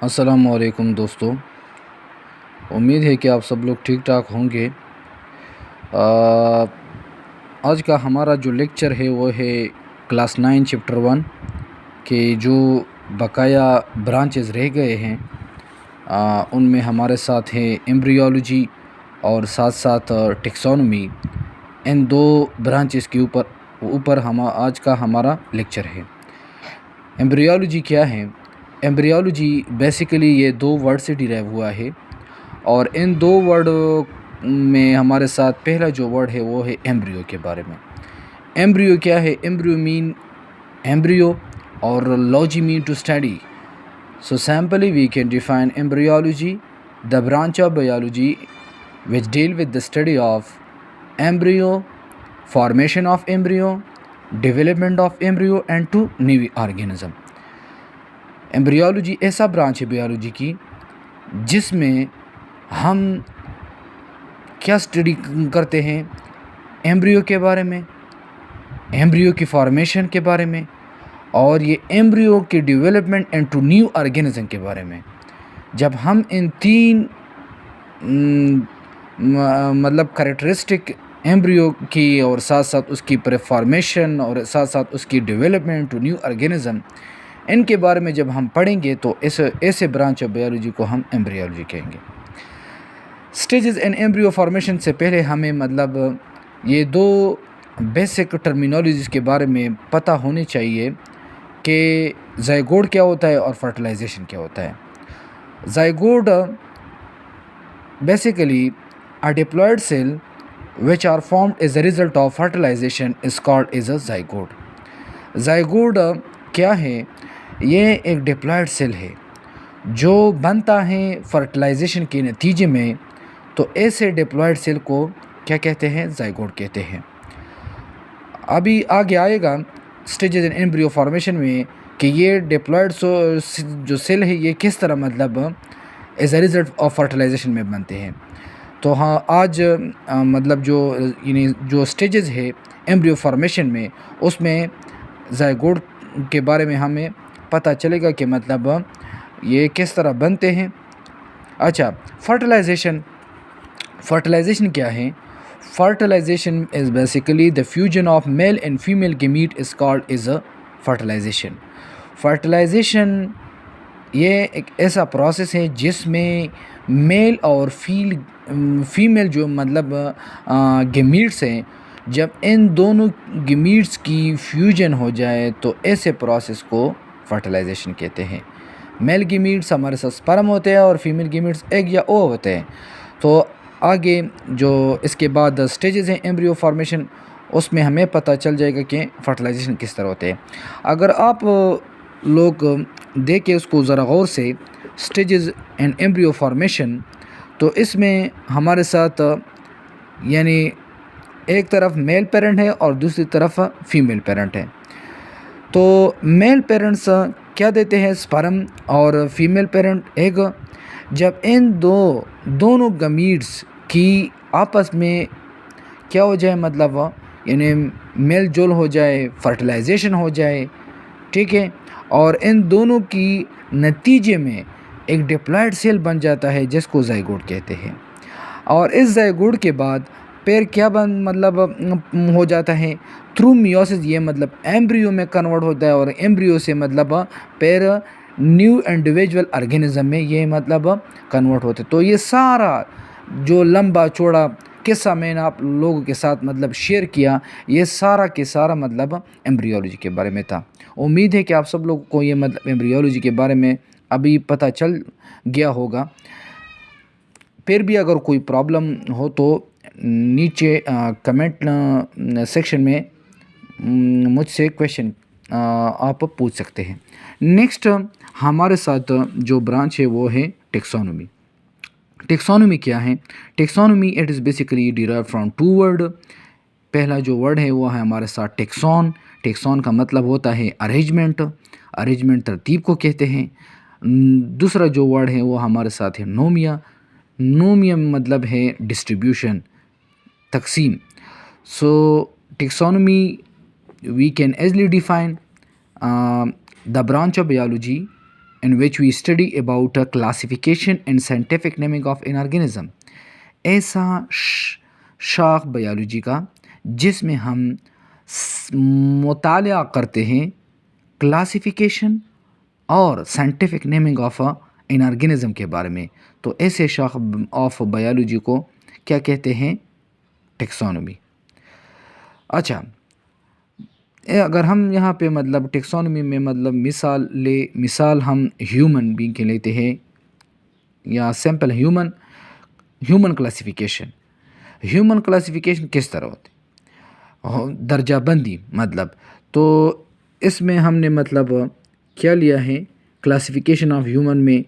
السلام علیکم دوستو، امید ہے کہ آپ سب لوگ ٹھیک ٹھاک ہوں گے۔ آج کا ہمارا جو لیکچر ہے وہ ہے کلاس 9 چیپٹر 1 کے جو بقایا برانچز رہ گئے ہیں ان میں ہمارے ساتھ ہیں ایمبریولوجی اور ساتھ ساتھ ٹیکسانومی۔ ان دو برانچز کے اوپر آج کا ہمارا لیکچر ہے۔ ایمبریولوجی کیا ہے؟ ایمبریولوجی بیسیکلی یہ دو ورڈ سے ڈیرائیو ہوا ہے، اور ان دو ورڈ میں ہمارے ساتھ پہلا جو ورڈ ہے وہ ہے ایمبریو کے بارے میں۔ ایمبریو کیا ہے؟ ایمبریو مین ایمبریو اور لوجی مین to study. So simply we can define embryology the branch of biology which deal with the study of embryo, formation of embryo, development of embryo and to new organism۔ Embryology ایسا branch ہے biology کی جس میں ہم کیا study کرتے ہیں؟ Embryo کے بارے میں، ایمبریو کی فارمیشن کے بارے میں، اور یہ ایمبریو کی development and to new organism کے بارے میں۔ جب ہم ان تین مطلب کریکٹرسٹک ایمبریو کی اور ساتھ ساتھ اس کی فارمیشن اور ساتھ ساتھ اس کی ڈیولپمنٹ ٹو نیو آرگینزم، ان کے بارے میں جب ہم پڑھیں گے تو ایسے برانچ آف بیولوجی کو ہم ایمبریولوجی کہیں گے۔ سٹیجز ان ایمبریو فارمیشن سے پہلے ہمیں مطلب یہ دو بیسک ٹرمینالوجیز کے بارے میں پتہ ہونے چاہیے کہ زائگوڈ کیا ہوتا ہے اور فرٹیلائزیشن کیا ہوتا ہے۔ زائگوڈ basically a diploid cell which are formed as a result of fertilization is called as a zygote۔ zygote کیا ہے؟ یہ ایک ڈپلائڈ سیل ہے جو بنتا ہے فرٹیلائزیشن کے نتیجے میں، تو ایسے ڈپلائڈ سیل کو کیا کہتے ہیں؟ زائگوٹ کہتے ہیں۔ ابھی آگے آئے گا سٹیجز ان ایمبریو فارمیشن میں کہ یہ ڈپلائڈ جو سیل ہے یہ کس طرح مطلب as a result of fertilisation میں بنتے ہیں۔ تو ہاں آج مطلب جو سٹیجز ہے ایمبریو فارمیشن میں، اس میں زائگوٹ کے بارے میں ہمیں پتہ چلے گا کہ مطلب یہ کس طرح بنتے ہیں۔ اچھا، فرٹیلائزیشن کیا ہے؟ Fertilisation is basically the fusion of male and female gamete is called as a fertilization۔ Fertilisation یہ ایک ایسا پروسیس ہے جس میں میل اور فیمیل جو مطلب گیمیٹس ہیں، جب ان دونوں گیمیٹس کی فیوژن ہو جائے تو ایسے پروسیس کو فرٹیلائزیشن کہتے ہیں۔ میل گیمیٹس ہمارے ساتھ سپرم ہوتے ہیں اور فیمیل گیمیٹس ایگ یا او ہوتے ہیں۔ تو آگے جو اس کے بعد سٹیجز ہیں ایمبریو فارمیشن، اس میں ہمیں پتہ چل جائے گا کہ فرٹیلائزیشن کس طرح ہوتے ہیں۔ اگر آپ لوگ دیکھیں اس کو ذرا غور سے، سٹیجز اینڈ ایمبریو فارمیشن، تو اس میں ہمارے ساتھ یعنی ایک طرف میل پیرنٹ ہے اور دوسری طرف فیمیل پیرنٹ ہے۔ تو میل پیرنٹس کیا دیتے ہیں؟ سپرم، اور فیمیل پیرنٹ ایگ۔ جب ان دونوں گمیٹس کی آپس میں کیا ہو جائے مطلب یعنی میل جول ہو جائے، فرٹیلائزیشن ہو جائے، ٹھیک ہے، اور ان دونوں کی نتیجے میں ایک ڈپلائڈ سیل بن جاتا ہے جس کو زائگوٹ کہتے ہیں۔ اور اس زائگوٹ کے بعد پیر کیا مطلب ہو جاتا ہے؟ تھرو میوسس، یہ مطلب ایمبریو میں کنورٹ ہوتا ہے، اور ایمبریو سے مطلب پیر نیو انڈیویجول آرگینزم میں یہ مطلب کنورٹ ہوتے۔ تو یہ سارا جو لمبا چوڑا قصہ میں نے آپ لوگوں کے ساتھ مطلب شیئر کیا، یہ سارا کے سارا مطلب ایمبریولوجی کے بارے میں تھا۔ امید ہے کہ آپ سب لوگوں کو یہ مطلب ایمبریولوجی کے بارے میں ابھی پتہ چل گیا ہوگا۔ پھر بھی اگر کوئی پرابلم ہو تو نیچے کمنٹ سیکشن میں مجھ سے کویشچن آپ پوچھ سکتے ہیں۔ نیکسٹ ہمارے ساتھ جو برانچ ہے وہ ہے ٹیکسانومی۔ ٹیکسانومی کیا ہے؟ Taxonomy it is basically derive from two word. پہلا جو ورڈ ہے وہ ہے ہمارے ساتھ ٹیکسون۔ ٹیکسون کا مطلب ہوتا ہے ارینجمنٹ، ارینجمنٹ ترتیب کو کہتے ہیں۔ دوسرا جو ورڈ ہے وہ ہمارے ساتھ ہے نومیا۔ نومیا مطلب ہے ڈسٹریبیوشن، تقسیم۔ So taxonomy we can easily define the branch of biology in which we study about a classification and scientific naming of an organism. ایسا شاخ بایولوجی کا جس میں ہم مطالعہ کرتے ہیں کلاسیفیکیشن اور scientific naming of in organism کے بارے میں. تو ایسے شاخ آف بایولوجی کو کیا کہتے ہیں؟ ٹیکسانومی. اچھا، اگر ہم یہاں پہ مطلب ٹیکسانومی میں مطلب مثال ہم ہیومن بینگ کے لیتے ہیں یا simple human classification. Human classification کس طرح ہوتی؟ درجہ بندی مطلب. تو اس میں ہم نے مطلب کیا لیا ہے کلاسیفیکیشن آف ہیومن میں.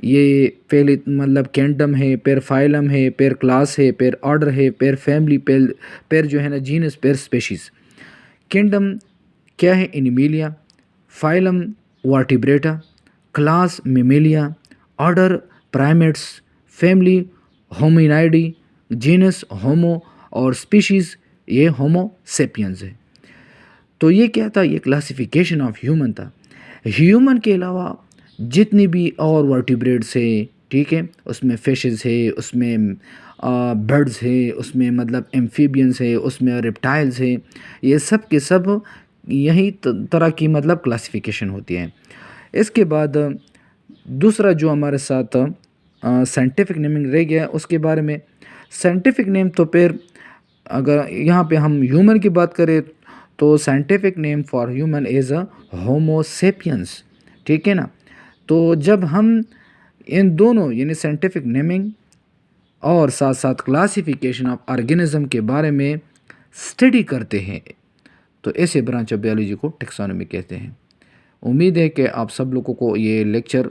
یہ پہلے مطلب کینڈم ہے، پھر فائلم ہے، پھر کلاس ہے، پھر آرڈر ہے، پھر فیملی، پھر جو ہے نا جینس، پھر اسپیشیز. کینڈم کیا ہے؟ Animalia. Phylum vertebrata. Class mammalia. Order primates. Family hominidae. Genus homo. اور اسپیشیز یہ ہومو سیپینز ہے. تو یہ کیا تھا؟ یہ کلاسیفیکیشن آف ہیومن تھا. ہیومن کے علاوہ جتنی بھی اور ورٹیبریٹس ہے، ٹھیک ہے، اس میں فشز ہے، اس میں برڈز ہے، اس میں مطلب ایمفیبینس ہے، اس میں ریپٹائلز ہے. یہ سب کے سب یہی طرح کی مطلب کلاسیفیکیشن ہوتی ہے. اس کے بعد دوسرا جو ہمارے ساتھ سائنٹیفک نیمنگ رہ گیا اس کے بارے میں. سائنٹیفک نیم تو پھر اگر یہاں پہ ہم ہیومن کی بات کریں تو scientific name for human is homo sapiens. ٹھیک ہے نا. تو جب ہم ان دونوں یعنی سائنٹیفک نیمنگ اور ساتھ ساتھ کلاسیفیکیشن آف آرگینزم کے بارے میں اسٹڈی کرتے ہیں تو ایسے برانچ آف بایولوجی کو ٹیکسانومی کہتے ہیں. امید ہے کہ آپ سب لوگوں کو یہ لیکچر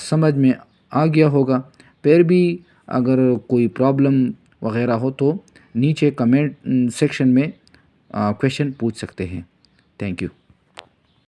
سمجھ میں آ گیا ہوگا. پھر بھی اگر کوئی پرابلم وغیرہ ہو تو نیچے کمنٹ سیکشن میں کویشچن پوچھ سکتے ہیں. Thank you.